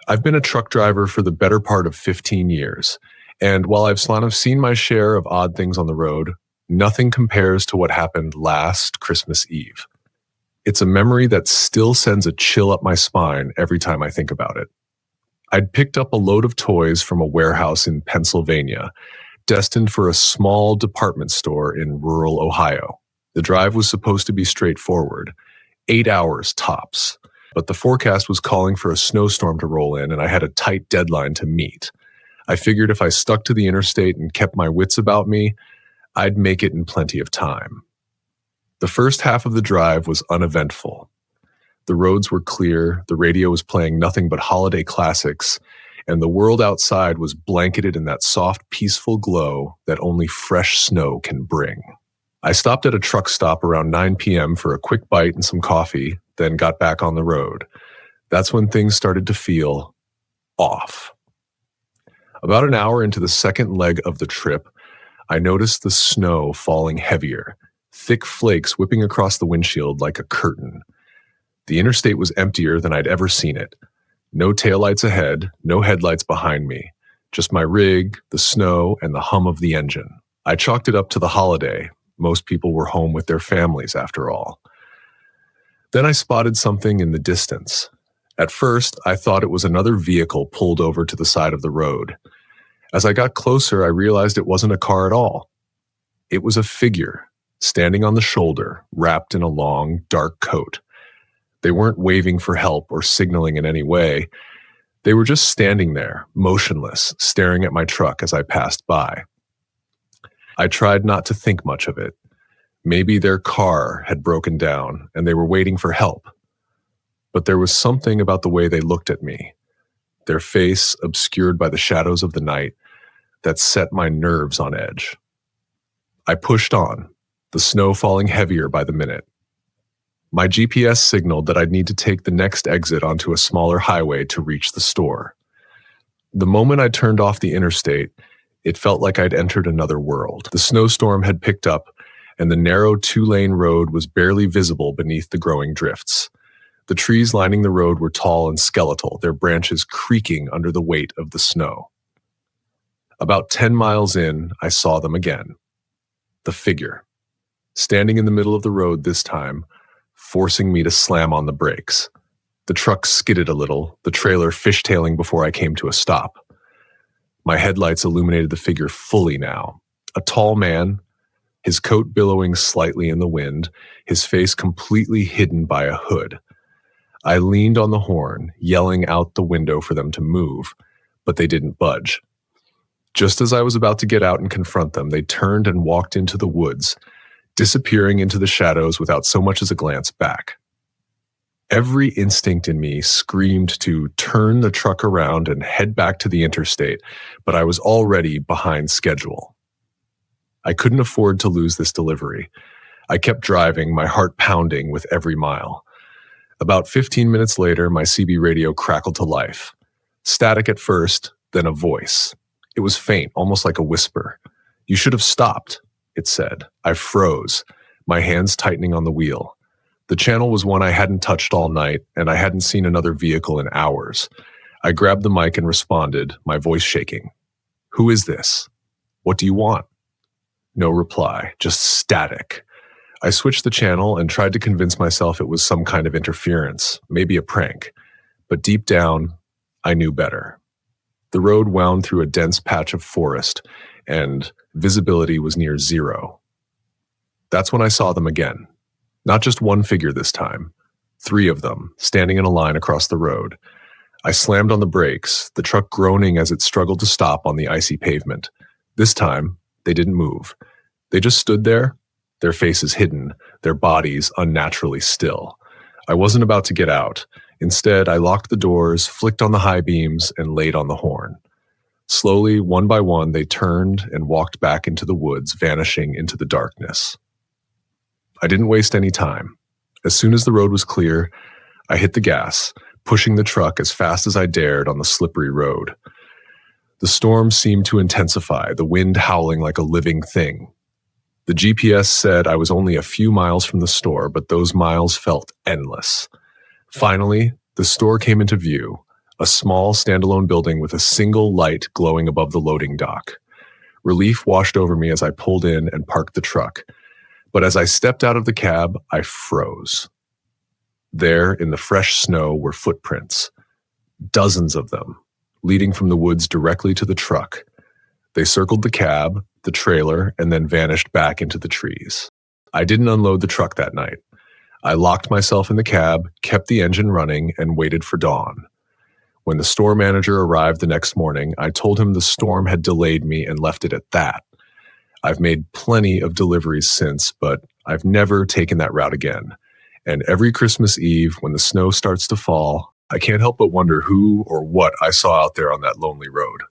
I've been a truck driver for the better part of 15 years, and while I've seen my share of odd things on the road, nothing compares to what happened last Christmas Eve. It's a memory that still sends a chill up my spine every time I think about it. I'd picked up a load of toys from a warehouse in Pennsylvania, destined for a small department store in rural Ohio. The drive was supposed to be straightforward, 8 hours tops. But the forecast was calling for a snowstorm to roll in, and I had a tight deadline to meet. I figured if I stuck to the interstate and kept my wits about me, I'd make it in plenty of time. The first half of the drive was uneventful. The roads were clear, the radio was playing nothing but holiday classics, and the world outside was blanketed in that soft, peaceful glow that only fresh snow can bring. I stopped at a truck stop around 9 p.m. for a quick bite and some coffee, then got back on the road. That's when things started to feel off. About an hour into the second leg of the trip, I noticed the snow falling heavier, thick flakes whipping across the windshield like a curtain. The interstate was emptier than I'd ever seen it. No taillights ahead, no headlights behind me, just my rig, the snow, and the hum of the engine. I chalked it up to the holiday. Most people were home with their families, after all. Then I spotted something in the distance. At first, I thought it was another vehicle pulled over to the side of the road. As I got closer, I realized it wasn't a car at all. It was a figure, standing on the shoulder, wrapped in a long, dark coat. They weren't waving for help or signaling in any way. They were just standing there, motionless, staring at my truck as I passed by. I tried not to think much of it. Maybe their car had broken down and they were waiting for help. But there was something about the way they looked at me, their face obscured by the shadows of the night, that set my nerves on edge. I pushed on, the snow falling heavier by the minute. My GPS signaled that I'd need to take the next exit onto a smaller highway to reach the store. The moment I turned off the interstate, it felt like I'd entered another world. The snowstorm had picked up, and the narrow 2-lane road was barely visible beneath the growing drifts. The trees lining the road were tall and skeletal, their branches creaking under the weight of the snow. About 10 miles in, I saw them again. The figure, standing in the middle of the road this time, forcing me to slam on the brakes. The truck skidded a little, the trailer fishtailing before I came to a stop. My headlights illuminated the figure fully now. A tall man, his coat billowing slightly in the wind, his face completely hidden by a hood. I leaned on the horn, yelling out the window for them to move, but they didn't budge. Just as I was about to get out and confront them, they turned and walked into the woods, disappearing into the shadows without so much as a glance back. Every instinct in me screamed to turn the truck around and head back to the interstate, but I was already behind schedule. I couldn't afford to lose this delivery. I kept driving, my heart pounding with every mile. About 15 minutes later, my CB radio crackled to life. Static at first, then a voice. It was faint, almost like a whisper. "You should have stopped," it said. I froze, my hands tightening on the wheel. The channel was one I hadn't touched all night, and I hadn't seen another vehicle in hours. I grabbed the mic and responded, my voice shaking. "Who is this? What do you want?" No reply, just static. I switched the channel and tried to convince myself it was some kind of interference, maybe a prank. But deep down, I knew better. The road wound through a dense patch of forest, and visibility was near zero. That's when I saw them again. Not just one figure this time. 3 of them, standing in a line across the road. I slammed on the brakes, the truck groaning as it struggled to stop on the icy pavement. This time, they didn't move. They just stood there, their faces hidden, their bodies unnaturally still. I wasn't about to get out. Instead, I locked the doors, flicked on the high beams, and laid on the horn. Slowly, one by one, they turned and walked back into the woods, vanishing into the darkness. I didn't waste any time. As soon as the road was clear, I hit the gas, pushing the truck as fast as I dared on the slippery road. The storm seemed to intensify, the wind howling like a living thing. The GPS said I was only a few miles from the store, but those miles felt endless. Finally, the store came into view, a small standalone building with a single light glowing above the loading dock. Relief washed over me as I pulled in and parked the truck. But as I stepped out of the cab, I froze. There, in the fresh snow, were footprints. Dozens of them, leading from the woods directly to the truck. They circled the cab, the trailer, and then vanished back into the trees. I didn't unload the truck that night. I locked myself in the cab, kept the engine running, and waited for dawn. When the store manager arrived the next morning, I told him the storm had delayed me and left it at that. I've made plenty of deliveries since, but I've never taken that route again. And every Christmas Eve, when the snow starts to fall, I can't help but wonder who or what I saw out there on that lonely road.